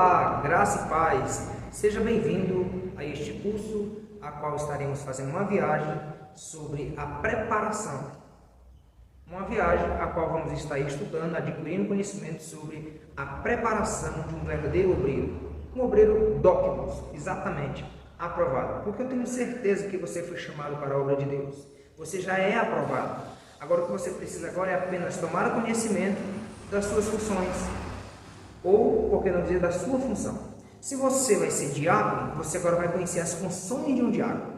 Olá, graça e paz. Seja bem-vindo a este curso, a qual estaremos fazendo uma viagem sobre a preparação. Uma viagem a qual vamos estar estudando, adquirindo conhecimento sobre a preparação de um verdadeiro obreiro. Um obreiro docmus, exatamente, aprovado. Porque eu tenho certeza que você foi chamado para a obra de Deus. Você já é aprovado. Agora o que você precisa agora é apenas tomar conhecimento das suas funções. Ou, por que não dizer, da sua função. Se você vai ser diácono, você agora vai conhecer as funções de um diácono.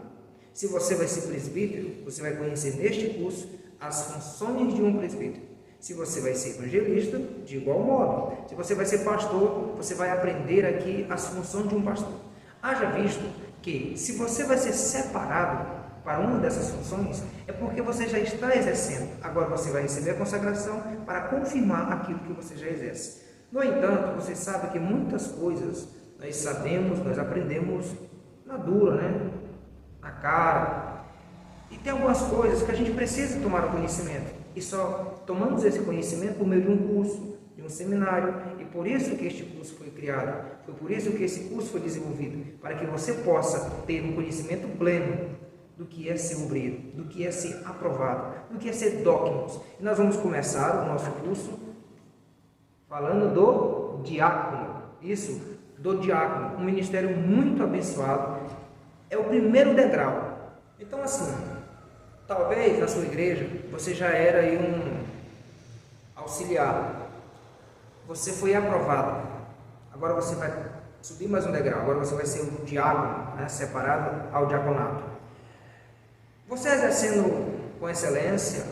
Se você vai ser presbítero, você vai conhecer neste curso as funções de um presbítero. Se você vai ser evangelista, de igual modo. Se você vai ser pastor, você vai aprender aqui as funções de um pastor. Haja visto que, se você vai ser separado para uma dessas funções, é porque você já está exercendo. Agora você vai receber a consagração para confirmar aquilo que você já exerce. No entanto, você sabe que muitas coisas nós sabemos, nós aprendemos na dura, né? Na cara. E tem algumas coisas que a gente precisa tomar o conhecimento. E só tomamos esse conhecimento por meio de um curso, de um seminário. E por isso que este curso foi criado. Foi por isso que esse curso foi desenvolvido. Para que você possa ter um conhecimento pleno do que é ser obreiro, do que é ser aprovado, do que é ser docmus. E nós vamos começar o nosso curso falando do diácono. Isso, do diácono, um ministério muito abençoado. É o primeiro degrau. Então, assim, talvez na sua igreja você já era aí um auxiliar. Você foi aprovado. Agora você vai subir mais um degrau. Agora você vai ser um diácono, né, separado ao diaconato. Você exercendo com excelência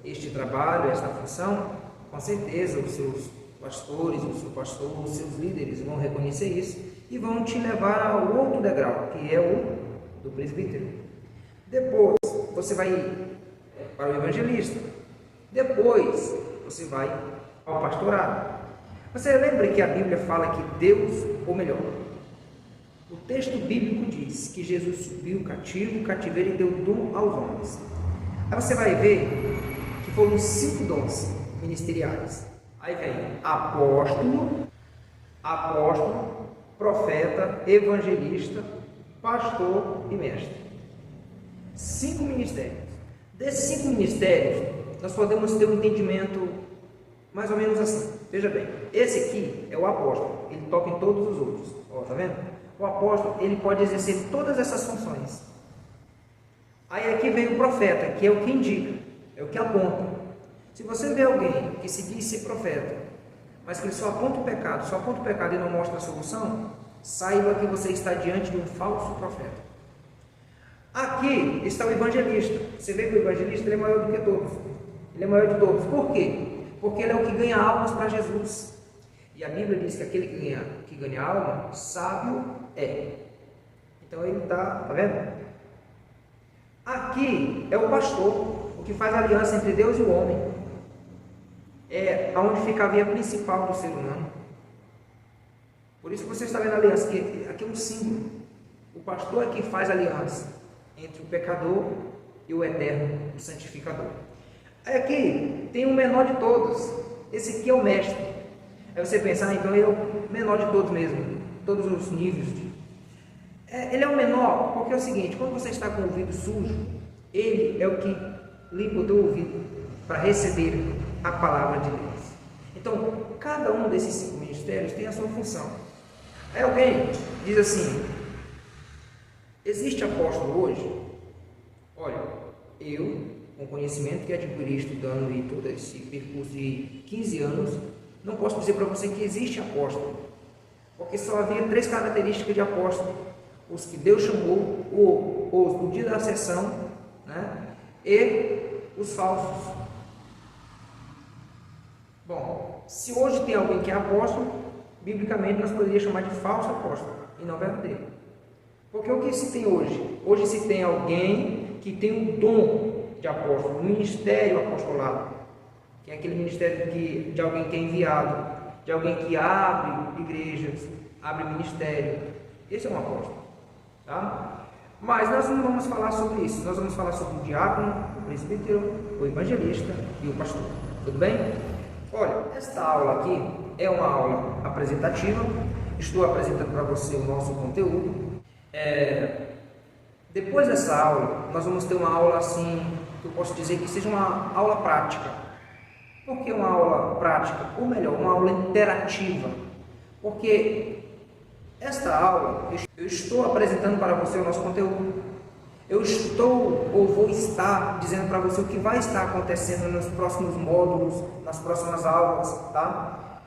este trabalho, esta função, com certeza os seus pastores, o seu pastor, os seus líderes vão reconhecer isso e vão te levar ao outro degrau, que é o do presbítero. Depois você vai para o evangelista. Depois você vai ao pastorado. Você lembra que a Bíblia fala que Deus, ou melhor, o texto bíblico diz que Jesus subiu cativo, o cativeiro e deu dom aos homens. Aí você vai ver que foram 5 dons ministeriais. Aí vem apóstolo, profeta, evangelista, pastor e mestre. 5 ministérios. Desses 5 ministérios, nós podemos ter um entendimento mais ou menos assim. Veja bem, esse aqui é o apóstolo, ele toca em todos os outros. Ó, tá vendo? O apóstolo, ele pode exercer todas essas funções. Aí aqui vem o profeta, que é o que indica, é o que aponta. Se você vê alguém que se diz ser profeta, mas que ele só aponta o pecado e não mostra a solução, saiba que você está diante de um falso profeta. Aqui está o evangelista. Você vê que o evangelista ele é maior do que todos. Ele é maior de todos. Por quê? Porque ele é o que ganha almas para Jesus. E a Bíblia diz que aquele que ganha alma, sábio é. Então ele está, tá vendo? Aqui é o pastor, o que faz aliança entre Deus e o homem. É onde fica a via principal do ser humano. Por isso que você está vendo a aliança, que aqui é um símbolo. O pastor é quem faz aliança entre o pecador e o eterno, o santificador. Aí aqui tem o menor de todos. Esse aqui é o mestre. Aí você pensa, então ele é o menor de todos mesmo, todos os níveis. Ele é o menor, porque é o seguinte, quando você está com o ouvido sujo, ele é o que limpa o teu ouvido para receber a palavra de Deus. Então, cada um desses 5 ministérios tem a sua função. Aí alguém diz assim, existe apóstolo hoje? Olha, eu, com o conhecimento que adquiri estudando e todo esse percurso de 15 anos, não posso dizer para você que existe apóstolo, porque só havia 3 características de apóstolo: os que Deus chamou, os do dia da ascensão, né? E os falsos. Bom, se hoje tem alguém que é apóstolo, biblicamente nós poderíamos chamar de falso apóstolo e não verdadeiro. Porque o que se tem hoje? Hoje se tem alguém que tem o dom de apóstolo, o ministério apostolado, que é aquele ministério de alguém que é enviado, de alguém que abre igrejas, abre ministério. Esse é um apóstolo, tá? Mas nós não vamos falar sobre isso. Nós vamos falar sobre o diácono, o presbítero, o evangelista e o pastor. Tudo bem? Olha, esta aula aqui é uma aula apresentativa, estou apresentando para você o nosso conteúdo. Depois dessa aula, nós vamos ter uma aula assim, que eu posso dizer que seja uma aula prática. Por que uma aula prática? Ou melhor, uma aula interativa. Porque esta aula, eu estou apresentando para você o nosso conteúdo. Eu estou ou vou estar dizendo para você o que vai estar acontecendo nos próximos módulos, nas próximas aulas, tá?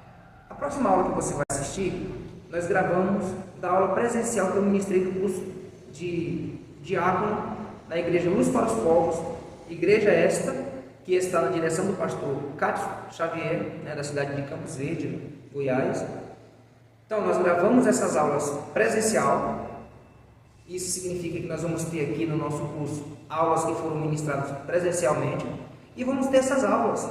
A próxima aula que você vai assistir, nós gravamos da aula presencial que eu ministrei do curso de diácono na Igreja Luz para os Povos, igreja esta que está na direção do pastor Cássio Xavier, da cidade de Campos Verdes, Goiás. Então, nós gravamos essas aulas presencial. Isso significa que nós vamos ter aqui no nosso curso aulas que foram ministradas presencialmente e vamos ter essas aulas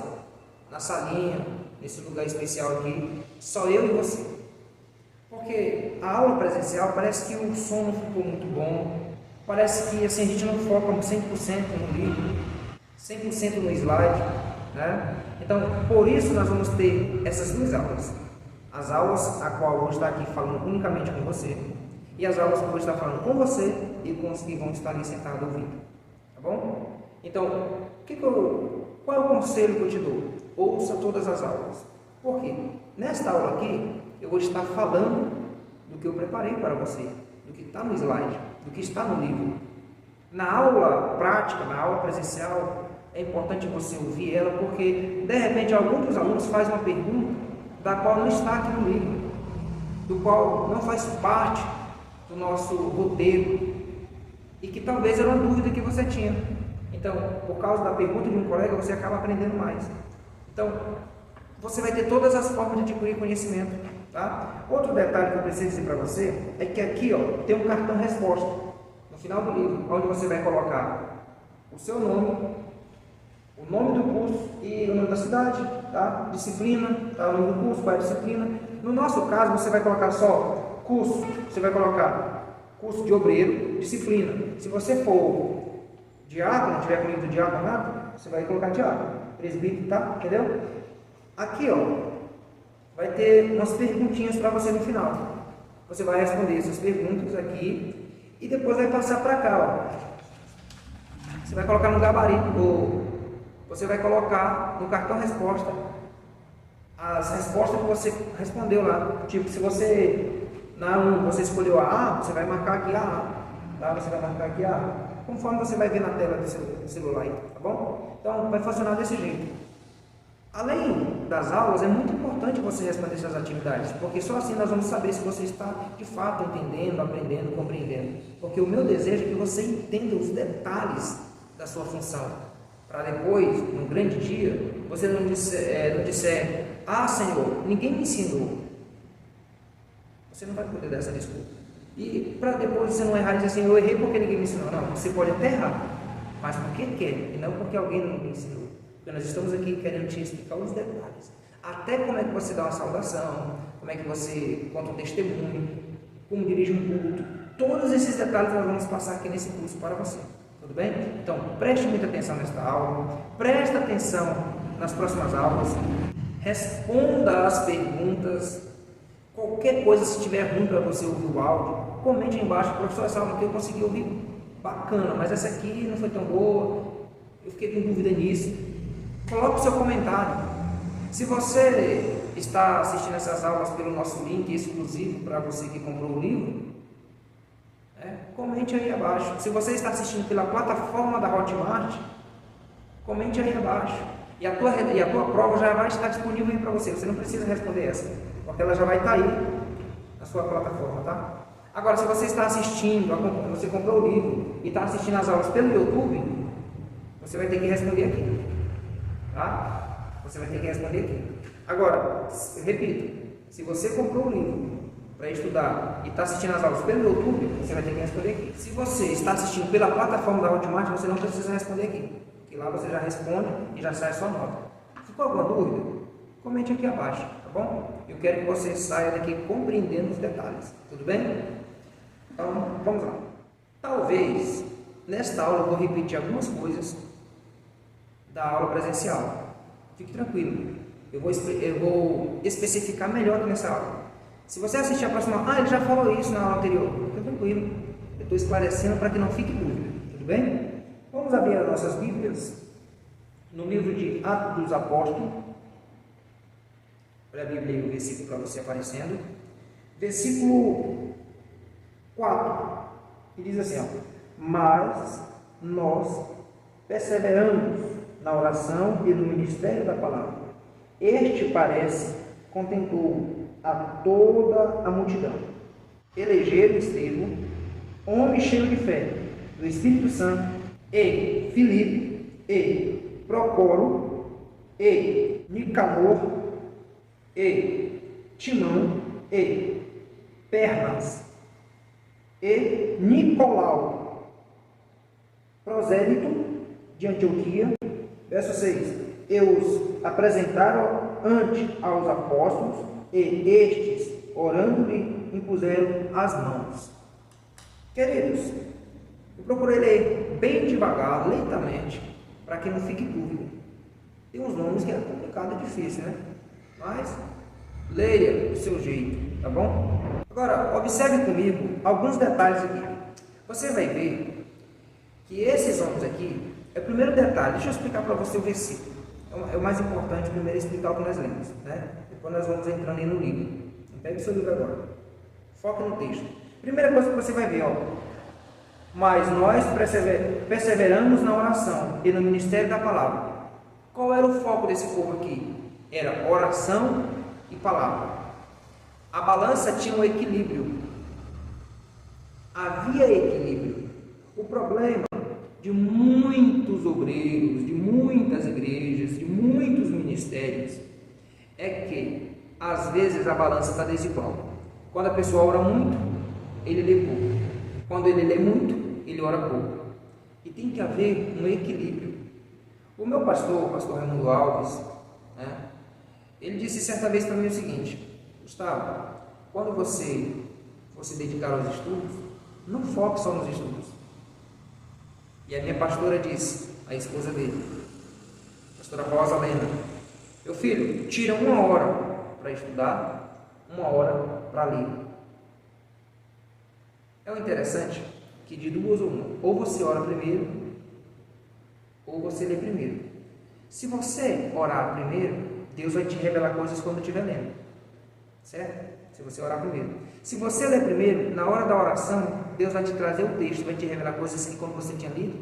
na salinha, nesse lugar especial aqui, só eu e você. Porque a aula presencial parece que o som não ficou muito bom, parece que assim, a gente não foca 100% no livro, 100% no slide, né? Então, por isso nós vamos ter essas duas aulas. As aulas a qual eu vou estar aqui falando unicamente com você, e as aulas que eu vou estar falando com você e com os que vão estar ali sentados ouvindo. Tá bom? Então, qual é o conselho que eu te dou? Ouça todas as aulas. Por quê? Nesta aula aqui, eu vou estar falando do que eu preparei para você, do que está no slide, do que está no livro. Na aula prática, na aula presencial, é importante você ouvir ela, porque, de repente, algum dos alunos faz uma pergunta da qual não está aqui no livro, do qual não faz parte do nosso roteiro e que talvez era uma dúvida que você tinha. Então, por causa da pergunta de um colega, você acaba aprendendo mais. Então, você vai ter todas as formas de adquirir conhecimento, tá? Outro detalhe que eu preciso dizer para você é que aqui, ó, tem um cartão resposta no final do livro, onde você vai colocar o seu nome, o nome do curso e o nome da cidade, tá? Disciplina, tá? O nome do curso, qual é a disciplina. No nosso caso, você vai colocar só curso, você vai colocar curso de obreiro, disciplina. Se você for diácono, tiver comigo do diaconato, você vai colocar diácono, presbítero, tá? Entendeu? Aqui, ó, vai ter umas perguntinhas para você no final. Você vai responder essas perguntas aqui e depois vai passar para cá, ó. Você vai colocar no gabarito, ou você vai colocar no cartão resposta as respostas que você respondeu lá. Tipo, se você você escolheu a A, você vai marcar aqui a A, tá? Você vai marcar aqui a A, conforme você vai ver na tela do celular aí, tá bom? Então, vai funcionar desse jeito. Além das aulas, é muito importante você responder essas atividades, porque só assim nós vamos saber se você está, de fato, entendendo, aprendendo, compreendendo. Porque o meu desejo é que você entenda os detalhes da sua função, para depois, num grande dia, você não disser, ah, Senhor, ninguém me ensinou. Você não vai poder dar essa desculpa. E para depois você não errar e dizer assim, eu errei porque ninguém me ensinou. Não, você pode até errar, mas porque quer, e não porque alguém não me ensinou. Porque nós estamos aqui querendo te explicar os detalhes. Até como é que você dá uma saudação, como é que você conta um testemunho, como dirige um culto. Todos esses detalhes nós vamos passar aqui nesse curso para você. Tudo bem? Então, preste muita atenção nesta aula, preste atenção nas próximas aulas, responda as perguntas. Qualquer coisa, se estiver ruim para você ouvir o áudio, comente aí embaixo, professor, essa aula que eu consegui ouvir bacana, mas essa aqui não foi tão boa, eu fiquei com dúvida nisso. Coloque o seu comentário. Se você está assistindo essas aulas pelo nosso link exclusivo para você que comprou o livro, comente aí abaixo. Se você está assistindo pela plataforma da Hotmart, comente aí abaixo. E a tua prova já vai estar disponível aí para você. Você não precisa responder essa, porque ela já vai estar aí na sua plataforma, tá? Agora, se você está assistindo, você comprou o livro e está assistindo as aulas pelo YouTube, você vai ter que responder aqui, tá? Você vai ter que responder aqui. Agora, eu repito, se você comprou o livro para estudar e está assistindo as aulas pelo YouTube, você vai ter que responder aqui. Se você está assistindo pela plataforma da Hotmart, você não precisa responder aqui, que lá você já responde e já sai a sua nota. Ficou alguma dúvida? Comente aqui abaixo, tá bom? Eu quero que você saia daqui compreendendo os detalhes, tudo bem? Então, vamos lá. Talvez, nesta aula, eu vou repetir algumas coisas da aula presencial. Fique tranquilo, eu vou especificar melhor nessa aula. Se você assistir a próxima, ele já falou isso na aula anterior, fica tranquilo, eu estou esclarecendo para que não fique dúvida, tudo bem? Vamos abrir as nossas Bíblias no livro de Atos dos Apóstolos. Olha a Bíblia e o versículo para você aparecendo. Versículo 4, que diz assim, mas nós perseveramos na oração e no ministério da palavra. Este, parece, contentou a toda a multidão. Elegeram Estevão, homem cheio de fé, do Espírito Santo, e Filipe, e Procoro, e Nicanor, e Timão, e Pernas, e Nicolau, prosélito de Antioquia. Verso 6. E os apresentaram ante aos apóstolos, e estes, orando-lhe, impuseram as mãos. Queridos, eu procurei ler bem devagar, lentamente, para que não fique dúvida. Tem uns nomes que é complicado e difícil, né? Mas leia do seu jeito, tá bom? Agora, observe comigo alguns detalhes aqui. Você vai ver que esses homens aqui, é o primeiro detalhe. Deixa eu explicar para você o versículo. É o mais importante, primeiro explicar o que nós lemos, né? Depois nós vamos entrando aí no livro. Não pegue o seu livro agora. Foca no texto. Primeira coisa que você vai ver, mas nós perseveramos na oração e no ministério da palavra. Qual era o foco desse povo aqui? Era oração e palavra. A balança tinha um equilíbrio. Havia equilíbrio. O problema de muitos obreiros, de muitas igrejas, de muitos ministérios, é que às vezes a balança está desigual. Quando a pessoa ora muito, ele lê pouco. Quando ele lê muito, ele ora pouco. E tem que haver um equilíbrio. O meu pastor, o pastor Raimundo Alves, né, ele disse certa vez para mim o seguinte: Gustavo, quando você for se dedicar aos estudos, não foque só nos estudos. E a minha pastora disse, a esposa dele, a pastora Rosa Lena: meu filho, tira 1 hora para estudar, 1 hora para ler. É o interessante que de duas ou uma, ou você ora primeiro, ou você lê primeiro. Se você orar primeiro, Deus vai te revelar coisas quando estiver lendo, certo? Se você orar primeiro. Se você ler primeiro, na hora da oração, Deus vai te trazer o texto, vai te revelar coisas que quando você tinha lido,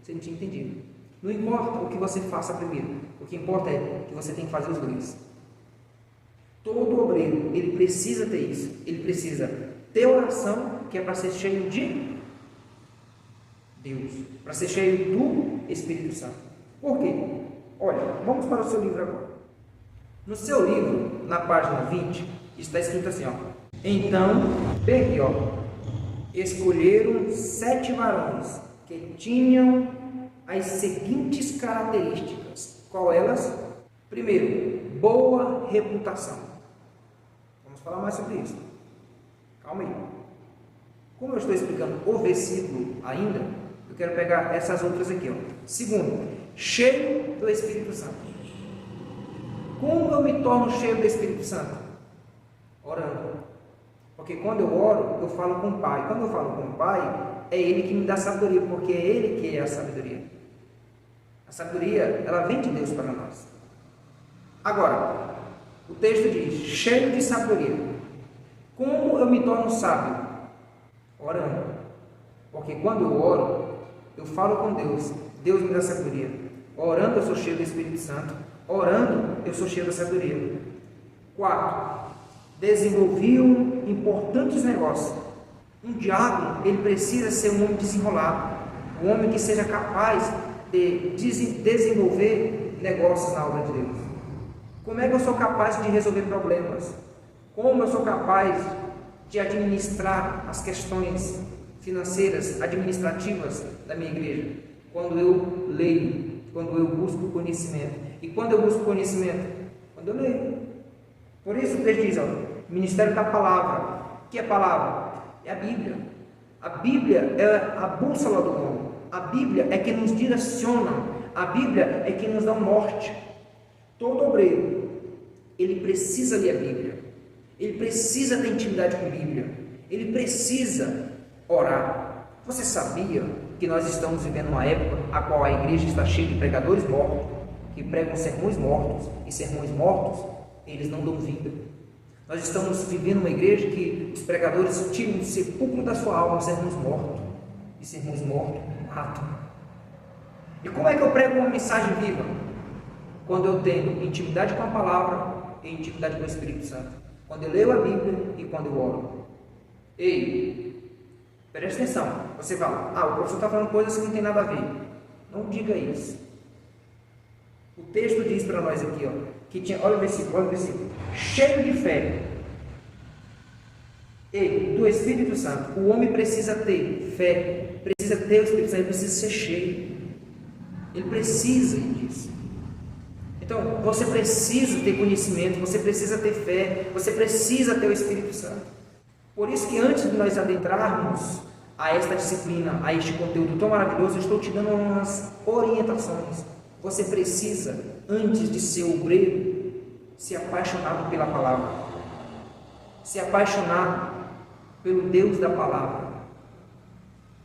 você não tinha entendido. Não importa o que você faça primeiro, o que importa é que você tem que fazer os dois. Todo obreiro, ele precisa ter isso. Ele precisa ter oração, que é para ser cheio de Deus, para ser cheio do Espírito Santo. Por quê? Olha, vamos para o seu livro agora. No seu livro, na página 20, está escrito assim, então, bem aqui, escolheram 7 varões que tinham as seguintes características. Qual elas? Primeiro, boa reputação. Vamos falar mais sobre isso. Calma aí. Como eu estou explicando o versículo ainda, eu quero pegar essas outras aqui. Segundo, cheio do Espírito Santo. Como eu me torno cheio do Espírito Santo? Orando. Porque quando eu oro, eu falo com o Pai. Quando eu falo com o Pai, é Ele que me dá sabedoria, porque é Ele que é a sabedoria. A sabedoria, ela vem de Deus para nós. Agora, o texto diz, cheio de sabedoria. Como eu me torno sábio? Orando. Porque quando eu oro, eu falo com Deus. Deus me dá sabedoria. Orando, eu sou cheio do Espírito Santo. Orando, eu sou cheio da sabedoria. 4. Desenvolviam importantes negócios. Um diácono, ele precisa ser um homem desenrolado, um homem que seja capaz de desenvolver negócios na obra de Deus. Como é que eu sou capaz de resolver problemas? Como eu sou capaz de administrar as questões financeiras, administrativas da minha igreja? Quando eu leio, quando eu busco conhecimento. E quando eu busco conhecimento? Quando eu leio. Por isso o texto diz, Ministério da Palavra. O que é palavra? É a Bíblia. A Bíblia é a bússola do mundo. A Bíblia é que nos direciona. A Bíblia é que nos dá norte. Todo obreiro, ele precisa ler a Bíblia. ele precisa ter intimidade com a Bíblia, ele precisa orar. Você sabia que nós estamos vivendo uma época a qual a igreja está cheia de pregadores mortos, que pregam sermões mortos, e sermões mortos, eles não dão vida. Nós estamos vivendo uma igreja que os pregadores tiram do sepulcro da sua alma sermões mortos, e sermões mortos matam. E como é que eu prego uma mensagem viva? Quando eu tenho intimidade com a palavra e intimidade com o Espírito Santo. Quando eu leio a Bíblia e quando eu oro. Ei, preste atenção. Você fala, o professor está falando coisas que não tem nada a ver. Não diga isso. O texto diz para nós aqui, que tinha, olha o versículo, cheio de fé. Ei, do Espírito Santo. O homem precisa ter fé, precisa ter o Espírito Santo, ele precisa ser cheio. Ele precisa disso. Então, você precisa ter conhecimento, você precisa ter fé, você precisa ter o Espírito Santo. Por isso que antes de nós adentrarmos a esta disciplina, a este conteúdo tão maravilhoso, eu estou te dando umas orientações. Você precisa, antes de ser obreiro, se apaixonar pela palavra, se apaixonar pelo Deus da palavra.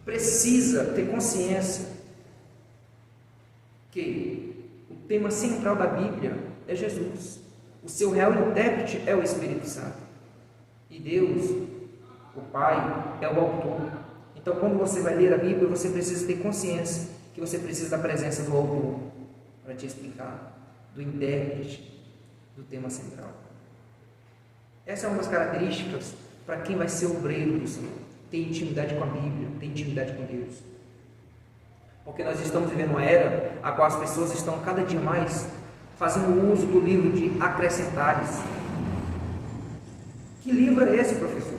Precisa ter consciência que o tema central da Bíblia é Jesus. O seu real intérprete é o Espírito Santo. E Deus, o Pai, é o autor. Então, quando você vai ler a Bíblia, você precisa ter consciência que você precisa da presença do autor para te explicar, do intérprete do tema central. Essa é uma das características para quem vai ser obreiro do Senhor. Ter intimidade com a Bíblia, ter intimidade com Deus. Porque nós estamos vivendo uma era a qual as pessoas estão cada dia mais fazendo uso do livro de acrescentares. Que livro é esse, professor?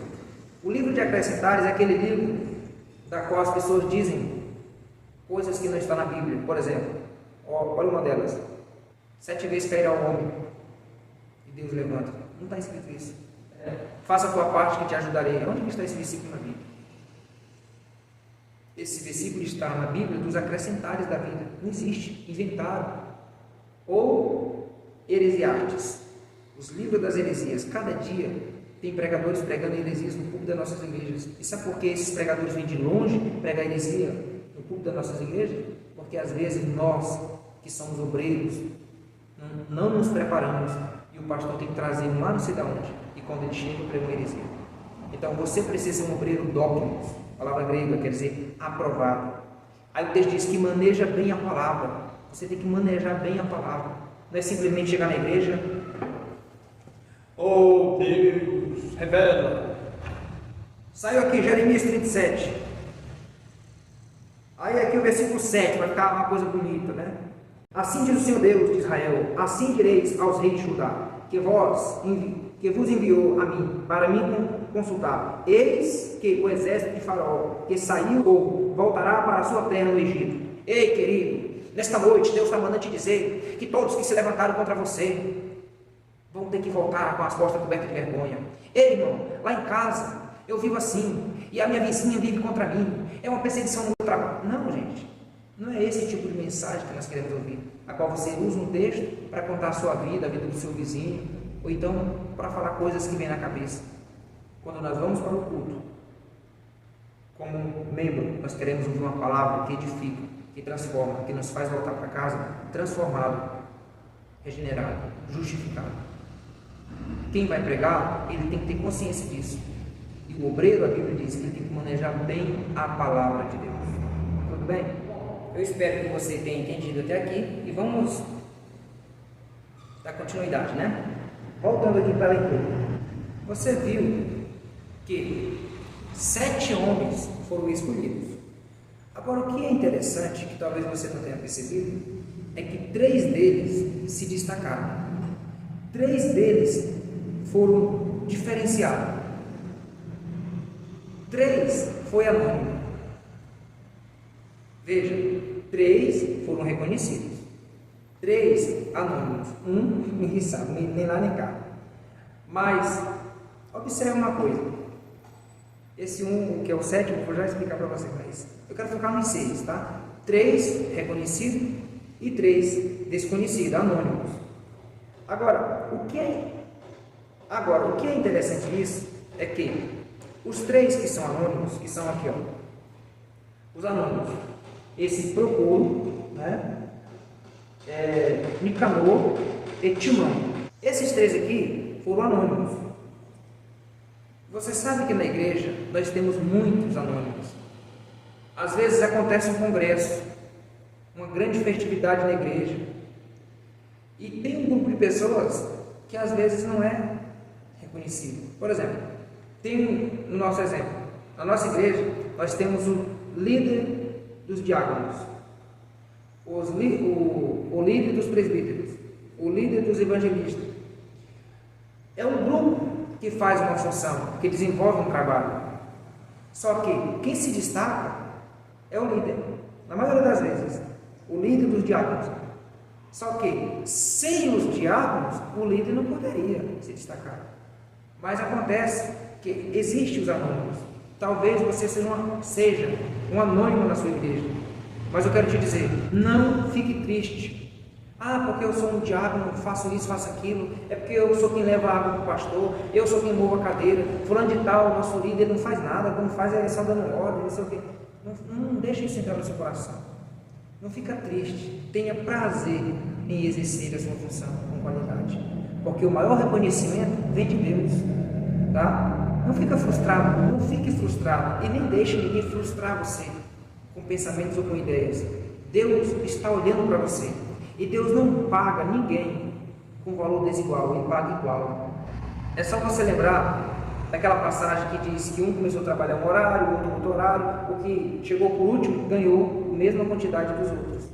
O livro de acrescentares é aquele livro da qual as pessoas dizem coisas que não estão na Bíblia. Por exemplo, olha uma delas: 7 vezes cairá o homem e Deus levanta. Não está escrito isso. Faça a tua parte que te ajudarei. Onde está esse versículo na Bíblia? Esse versículo está na Bíblia dos acrescentares da vida. Não existe. Inventaram. Ou heresiartes. Os livros das heresias. Cada dia tem pregadores pregando heresias no púlpito das nossas igrejas. E sabe por que esses pregadores vêm de longe pregar heresia no púlpito das nossas igrejas? Porque às vezes nós, que somos obreiros, não nos preparamos. E o pastor tem que trazer lá não sei de onde. E quando ele chega, prega uma heresia. Então você precisa ser um obreiro dócimos. A palavra grega quer dizer aprovado. Aí o texto diz que maneja bem a palavra. Você tem que manejar bem a palavra. Não é simplesmente chegar na igreja. Oh Deus, revela. Saiu aqui Jeremias 37. Aí aqui o versículo 7 vai ficar uma coisa bonita, né? Assim diz o Senhor Deus de Israel: assim direis aos reis de Judá, que vos enviou a mim, para mim consultar. Eis que o exército de Faraó, que saiu ou voltará para a sua terra no Egito. Ei, querido, nesta noite Deus está mandando te dizer que todos que se levantaram contra você vão ter que voltar com as costas cobertas de vergonha. Ei, irmão, lá em casa eu vivo assim, e a minha vizinha vive contra mim. É uma perseguição no meu trabalho. Não, gente, não é esse tipo de mensagem que nós queremos ouvir, a qual você usa um texto para contar a sua vida, a vida do seu vizinho, ou então para falar coisas que vêm na cabeça. Quando nós vamos para o culto, como membro, nós queremos ouvir uma palavra que edifica, que transforma, que nos faz voltar para casa transformado, regenerado, justificado. Quem vai pregar, ele tem que ter consciência disso. E o obreiro, a Bíblia diz que ele tem que manejar bem a palavra de Deus. Tudo bem? Eu espero que você tenha entendido até aqui e vamos dar continuidade, né? Voltando aqui para a leitura. Você viu que 7 homens foram escolhidos. Agora, o que é interessante, que talvez você não tenha percebido, é que 3 deles se destacaram. 3 deles foram diferenciados. 3 foi anônimo. Veja, 3 foram reconhecidos. 3 anônimos. Ninguém sabe, nem lá nem cá. Mas, observe uma coisa. Esse que é o 7º, eu vou já explicar para você mais. Eu quero focar nos 6, tá? 3 reconhecidos e 3 desconhecidos, anônimos. Agora, o que é Agora, o que é interessante nisso é que os três que são anônimos, que são aqui, ó, os anônimos, esse Procuro, né, Nicanor e Timão, esses três aqui foram anônimos. Você sabe que na igreja nós temos muitos anônimos. Às vezes acontece um congresso, uma grande festividade na igreja, e tem um grupo de pessoas que às vezes não é reconhecido. Por exemplo, tem no nosso exemplo, na nossa igreja, nós temos o líder dos diáconos, o líder dos presbíteros, o líder dos evangelistas. É um grupo que faz uma função, que desenvolve um trabalho. Só que quem se destaca é o líder, na maioria das vezes, o líder dos diáconos. Só que sem os diáconos, o líder não poderia se destacar. Mas acontece que existem os anônimos. Talvez você seja um anônimo na sua igreja. Mas eu quero te dizer, não fique triste. Ah, porque eu sou um diácono, faço isso, faço aquilo. É porque eu sou quem leva a água para o pastor. Eu sou quem mova a cadeira. Fulano de tal, nosso líder, não faz nada. Quando faz é só dando ordem, não sei o quê. Não deixe isso entrar no seu coração. Não fica triste. Tenha prazer em exercer a sua função com qualidade. Porque o maior reconhecimento vem de Deus. Tá? Não fica frustrado. Não fique frustrado. E nem deixe ninguém frustrar você com pensamentos ou com ideias. Deus está olhando para você. E Deus não paga ninguém com valor desigual, Ele paga igual. É só você lembrar daquela passagem que diz que um começou a trabalhar um horário, o outro outro horário, o que chegou por último ganhou a mesma quantidade dos outros.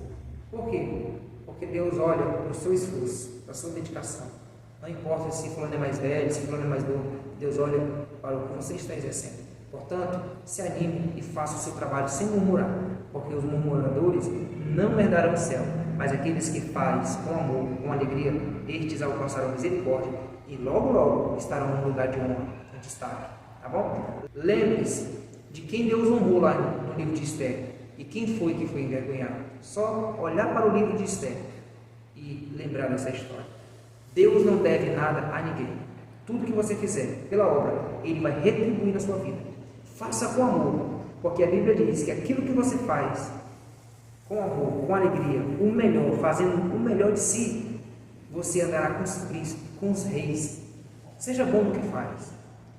Por quê? Porque Deus olha para o seu esforço, para a sua dedicação. Não importa se fulano é mais velho, se fulano é mais novo, Deus olha para o que você está exercendo. Portanto, se anime e faça o seu trabalho sem murmurar, porque os murmuradores não herdarão o céu, mas aqueles que fazem com amor, com alegria, estes alcançarão misericórdia e logo, logo estarão no lugar de honra, no destaque. Tá bom? Lembre-se de quem Deus honrou lá no livro de Esther e quem foi que foi envergonhado. Só olhar para o livro de Esther e lembrar dessa história. Deus não deve nada a ninguém. Tudo que você fizer pela obra, Ele vai retribuir na sua vida. Faça com amor, porque a Bíblia diz que aquilo que você faz com amor, com alegria, o melhor, fazendo o melhor de si, você andará com os príncipes, com os reis. Seja bom no que faz.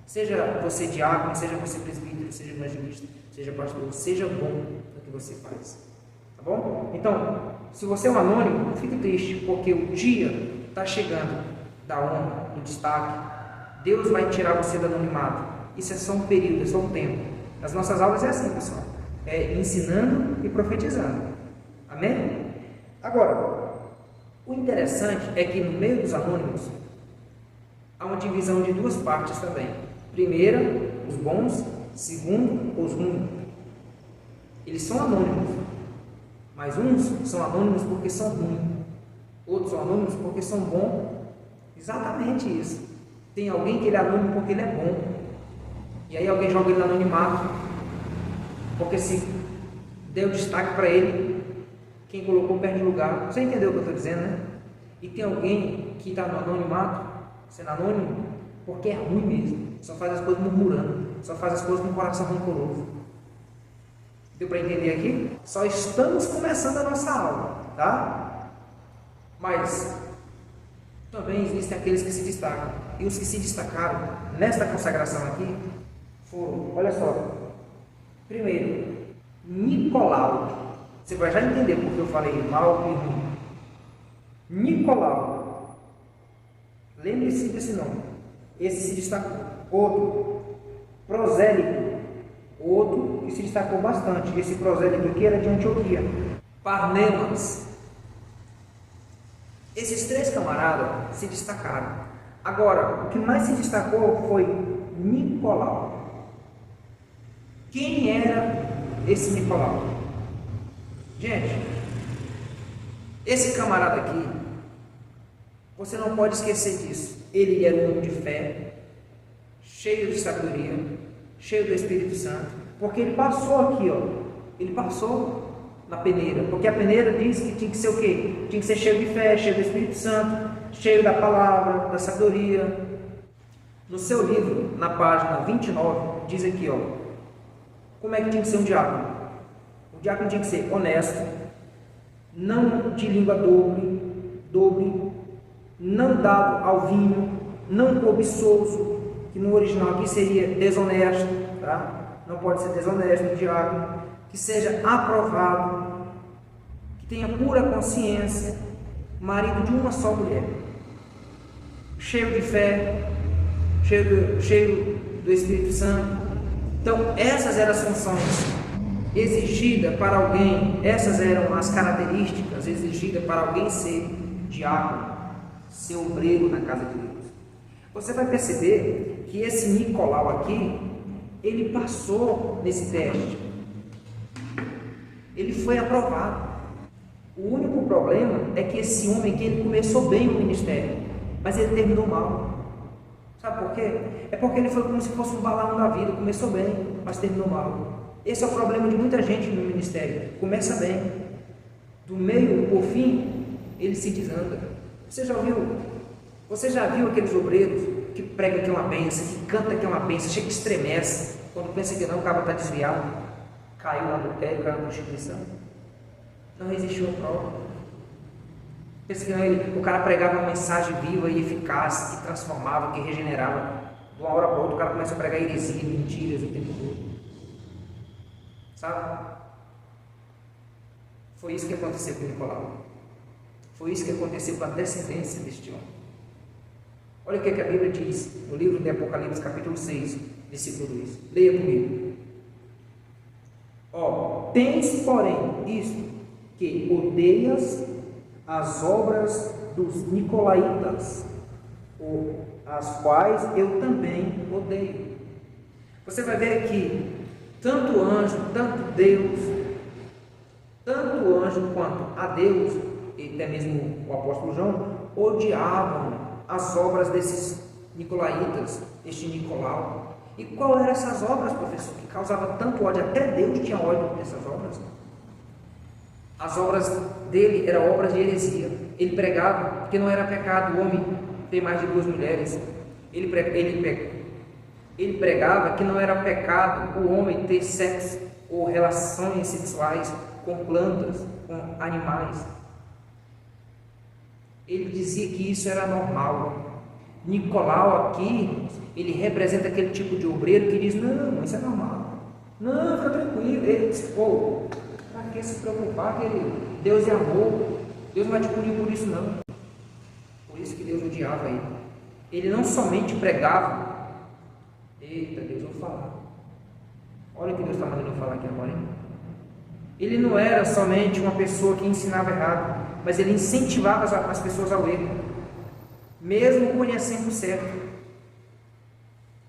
Seja você diácono, seja você presbítero, seja evangelista, seja pastor, seja bom no que você faz. Tá bom? Então, se você é um anônimo, não fique triste, porque o dia está chegando da honra, do destaque. Deus vai tirar você do anonimato. Isso é só um período, é só um tempo. As nossas aulas é assim, pessoal. É ensinando e profetizando. Amém? Agora, o interessante é que no meio dos anônimos há uma divisão de duas partes também. Primeira, os bons. Segundo, os ruins. Eles são anônimos. Mas uns são anônimos porque são ruins. Outros são anônimos porque são bons. Exatamente isso. Tem alguém que ele é anônimo porque ele é bom. E aí alguém joga ele no anonimato. Porque se deu destaque para ele, quem colocou perde lugar. Você entendeu o que eu estou dizendo, né? E tem alguém que está no anonimato, sendo anônimo, porque é ruim mesmo. Só faz as coisas murmurando. Só faz as coisas com o coração rancoroso. Deu para entender aqui? Só estamos começando a nossa aula, tá? Mas também existem aqueles que se destacam. E os que se destacaram nesta consagração aqui foram, olha só. Primeiro, Nicolau. Você vai já entender porque eu falei mal e ruim. Nicolau. Lembre-se desse nome. Esse se destacou. Outro, Prosélito. Outro que se destacou bastante. Esse prosélito aqui era de Antioquia. Parmenas. Esses três camaradas se destacaram. Agora, o que mais se destacou foi Nicolau. Quem era esse Nicolau? Gente, esse camarada aqui, você não pode esquecer disso. Ele era um homem de fé, cheio de sabedoria, cheio do Espírito Santo, porque ele passou aqui, ó. Ele passou na peneira, porque a peneira diz que tinha que ser o quê? Tinha que ser cheio de fé, cheio do Espírito Santo, cheio da palavra, da sabedoria. No seu livro, na página 29, diz aqui, ó, como é que tinha que ser um diácono. O diácono tinha que ser honesto, não de língua dobre, não dado ao vinho, não cobiçoso, que no original aqui seria desonesto, tá? Não pode ser desonesto o diácono, que seja aprovado, que tenha pura consciência, marido de uma só mulher, cheio de fé, cheio do Espírito Santo. Então, essas eram as funções exigidas para alguém, essas eram as características exigidas para alguém ser diácono, ser obreiro na casa de Deus. Você vai perceber que esse Nicolau aqui, ele passou nesse teste, ele foi aprovado. O único problema é que esse homem aqui, ele começou bem o ministério, mas ele terminou mal. Sabe por quê? É porque ele foi como se fosse um balão da vida, começou bem, mas terminou mal. Esse é o problema de muita gente no ministério, começa bem, do meio por fim, ele se desanda. Você já viu aqueles obreiros que pregam que é uma bênção, que canta que é uma bênção, chega que estremece, quando pensa que não, o cara está desviado, caiu no adultério, caiu na prostituição, não resistiu à prova. Pensa que não, o cara pregava uma mensagem viva e eficaz, que transformava, que regenerava. De uma hora para outra o cara começa a pregar heresia, mentiras o tempo todo. Sabe? Foi isso que aconteceu com Nicolau. Foi isso que aconteceu com a descendência deste homem. Olha o que a Bíblia diz no livro de Apocalipse, capítulo 6, versículo 2. Leia comigo. Ó, tens, porém, isto, que odeias as obras dos nicolaítas, as quais eu também odeio. Você vai ver que tanto o anjo, tanto o anjo quanto a Deus, e até mesmo o apóstolo João, odiavam as obras desses nicolaítas, este Nicolau. E qual eram essas obras, professor, que causava tanto ódio? Até Deus tinha ódio dessas obras. As obras dele eram obras de heresia. Ele pregava que não era pecado o homem ter mais de 2 mulheres. Ele pregava que não era pecado o homem ter sexo ou relações sexuais com plantas, com animais. Ele dizia que isso era normal. Nicolau aqui, ele representa aquele tipo de obreiro que diz, não, isso é normal. Não, fica tranquilo. Ele diz, pô, para que se preocupar, querido? Deus é amor. Deus não vai te punir por isso, não. Por isso que Deus odiava ele. Ele não somente pregava. Eita, Deus, vou falar. Olha o que Deus está mandando eu falar aqui agora, hein? Ele não era somente uma pessoa que ensinava errado, mas ele incentivava as pessoas ao erro, mesmo conhecendo o certo.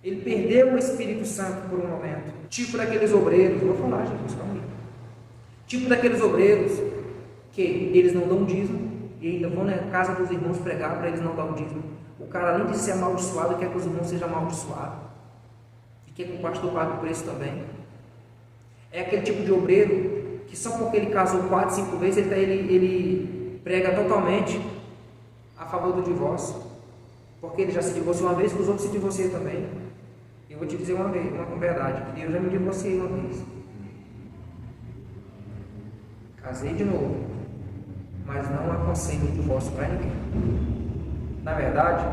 Ele perdeu o Espírito Santo por um momento, tipo daqueles obreiros, vou falar, gente, calma aí. Tipo daqueles obreiros que eles não dão dízimo e ainda vão na casa dos irmãos pregar para eles não dar o dízimo. O cara, além de ser amaldiçoado, quer que os irmãos sejam amaldiçoados e quer que o pastor pague o preço também. É aquele tipo de obreiro que só porque ele casou 4, 5 vezes, ele prega totalmente a favor do divórcio, porque ele já se divorciou uma vez, que os outros se divorciam também. Eu vou te dizer uma verdade, que eu já me divorciei uma vez, casei de novo, mas não aconselho o divórcio para ninguém. Na verdade,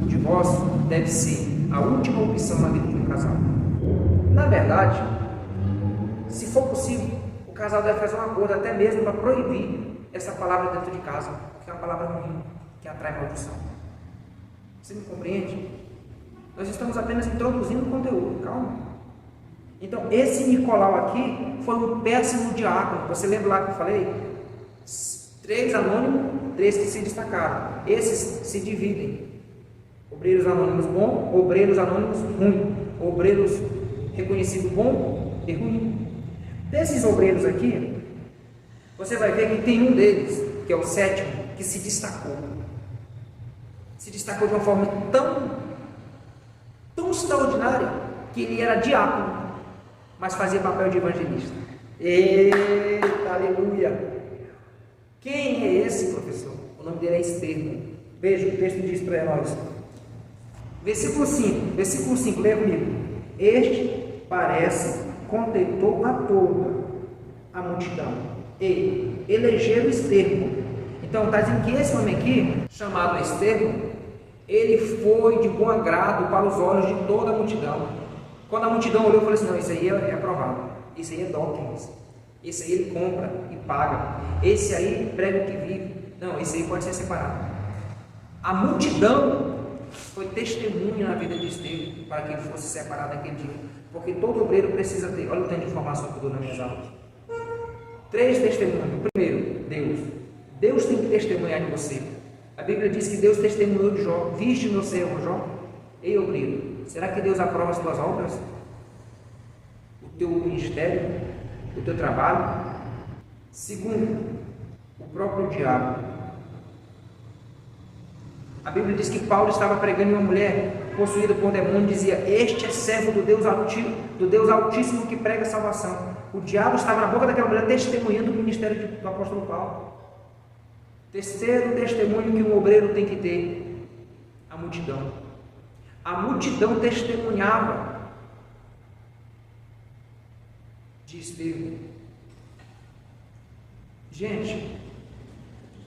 o divórcio deve ser a última opção na vida de um casal. Na verdade, se for possível, o casal deve fazer um acordo até mesmo para proibir essa palavra dentro de casa, que é uma palavra ruim, que atrai maldição. Você me compreende? Nós estamos apenas introduzindo o conteúdo, calma. Então, esse Nicolau aqui foi um péssimo diácono. Você lembra lá que eu falei? 3 anônimos, 3 que se destacaram. Esses se dividem. Obreiros anônimos bom, obreiros anônimos ruim. Obreiros reconhecidos bom e ruim. Desses obreiros aqui, você vai ver que tem um deles, que é o 7º, que se destacou. Se destacou de uma forma tão extraordinária, que ele era diácono, mas fazia papel de evangelista. Eita, aleluia! Quem é esse professor? O nome dele é Estevão. Veja, o texto diz para nós. Versículo 5, leia comigo. Este parece contentou a toda a multidão e elegeram Estevão. Então está dizendo que esse homem aqui, chamado Estevão, ele foi de bom agrado para os olhos de toda a multidão. Quando a multidão olhou, falou assim: não, isso aí é aprovado, isso aí é Dawkins, esse aí ele compra e paga, esse aí prega o que vive, não, esse aí pode ser separado. A multidão foi testemunha na vida de Estevão para que ele fosse separado naquele dia, porque todo obreiro precisa ter. Olha o tanto de informação que eu dou nas minhas aulas. 3 testemunhos. Primeiro, Deus tem que testemunhar de você. A Bíblia diz que Deus testemunhou de Jó. Viste meu servo Jó? Ei, obreiro, será que Deus aprova as tuas obras? O teu ministério? O teu trabalho? Segundo, o próprio diabo. A Bíblia diz que Paulo estava pregando em uma mulher possuída por demônio, dizia: este é servo do Deus Altíssimo que prega salvação. O diabo estava na boca daquela mulher testemunhando o ministério do apóstolo Paulo. Terceiro testemunho que um obreiro tem que ter: a multidão. A multidão testemunhava de Estevão. Gente,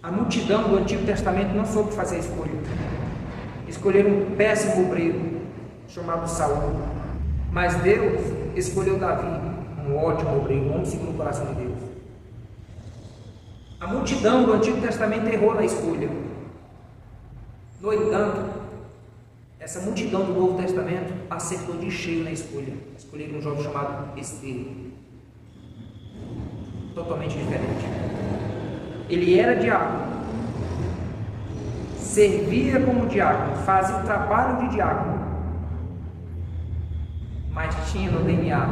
a multidão do Antigo Testamento não soube fazer a escolha. Escolheram um péssimo obreiro chamado Saul. Mas Deus escolheu Davi, um ótimo obreiro, um homem segundo o coração de Deus. A multidão do Antigo Testamento errou na escolha. No entanto, essa multidão do Novo Testamento acertou de cheio na escolha. Escolheram um jovem chamado Estevão. Totalmente diferente. Ele era diácono, servia como diácono, fazia o trabalho de diácono, mas tinha no DNA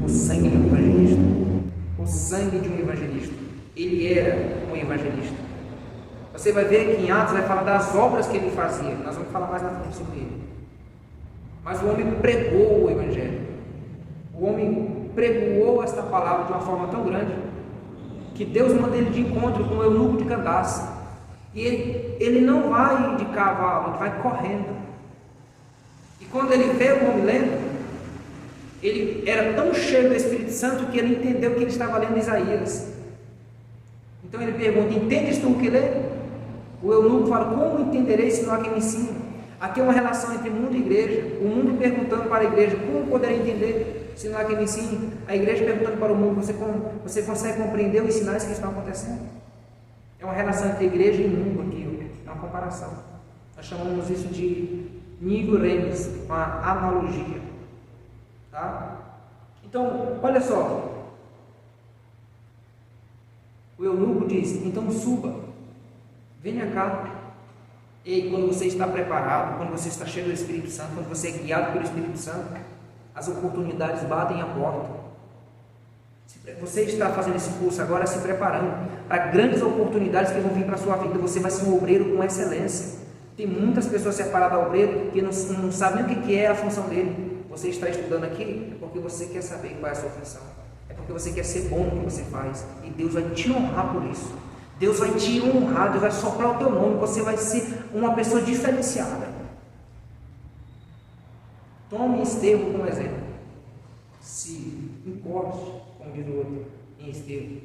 o sangue de um evangelista. O sangue de um evangelista. Ele era um evangelista. Você vai ver que em Atos vai falar das obras que ele fazia. Nós vamos falar mais na frente sobre ele. Mas o homem pregou o evangelho. O homem pregou esta palavra de uma forma tão grande que Deus manda ele de encontro com o eunuco de Candace. E ele não vai de cavalo, ele vai correndo. E quando ele vê o homem lendo, ele era tão cheio do Espírito Santo que ele entendeu que ele estava lendo Isaías. Então ele pergunta: entendes tu o que lê? O eunuco fala: como entenderei se não há quem me ensine? Aqui é uma relação entre mundo e igreja. O mundo perguntando para a igreja: como poderei entender se não há quem me ensine? A igreja perguntando para o mundo: você consegue compreender os sinais que estão acontecendo? É uma relação entre igreja e mundo aqui, é uma comparação. Nós chamamos isso de nível remes, uma analogia. Tá? Então, olha só. O eunuco diz: então suba, venha cá. E quando você está preparado, quando você está cheio do Espírito Santo, quando você é guiado pelo Espírito Santo, as oportunidades batem a porta. Você está fazendo esse curso agora, se preparando para grandes oportunidades que vão vir para a sua vida. Você vai ser um obreiro com excelência. Tem muitas pessoas separadas ao obreiro que não sabem o que é a função dele. Você está estudando aqui porque você quer saber qual é a sua função. É porque você quer ser bom no que você faz. E Deus vai te honrar por isso. Deus vai te honrar, Deus vai soprar o teu nome. Você vai ser uma pessoa diferenciada. Tome Estevão como exemplo. Se encoste, como diz o outro, em Estevão,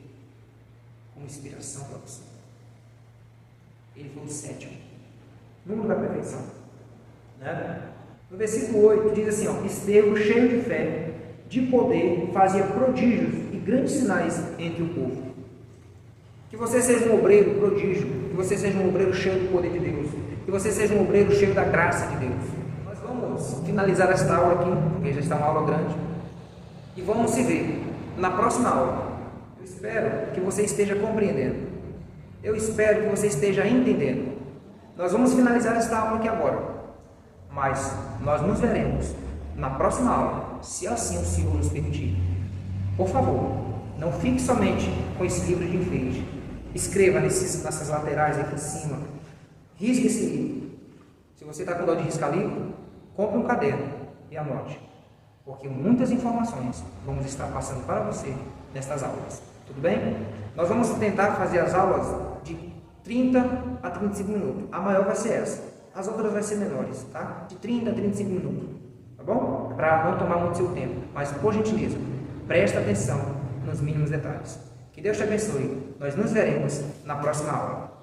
como inspiração para você. Ele foi o 7º, número da perfeição. Né? No versículo 8 diz assim: ó, Estevão, cheio de fé, de poder, fazia prodígios e grandes sinais entre o povo. Que você seja um obreiro prodígio, que você seja um obreiro cheio do poder de Deus, que você seja um obreiro cheio da graça de Deus. Nós vamos finalizar esta aula aqui, porque já está uma aula grande, e vamos se ver na próxima aula. Eu espero que você esteja compreendendo, eu espero que você esteja entendendo. Nós vamos finalizar esta aula aqui agora, mas nós nos veremos na próxima aula, se assim o Senhor nos permitir. Por favor, não fique somente com esse livro de enfeite. Escreva nessas laterais aqui em cima. Risque esse livro. Se você está com dó de riscar livro, compre um caderno e anote. Porque muitas informações vamos estar passando para você nestas aulas. Tudo bem? Nós vamos tentar fazer as aulas de 30 a 35 minutos. A maior vai ser essa. as outras vai ser menores, tá? De 30 a 35 minutos, tá bom? Para não tomar muito seu tempo, mas por gentileza, presta atenção nos mínimos detalhes. Que Deus te abençoe. Nós nos veremos na próxima aula.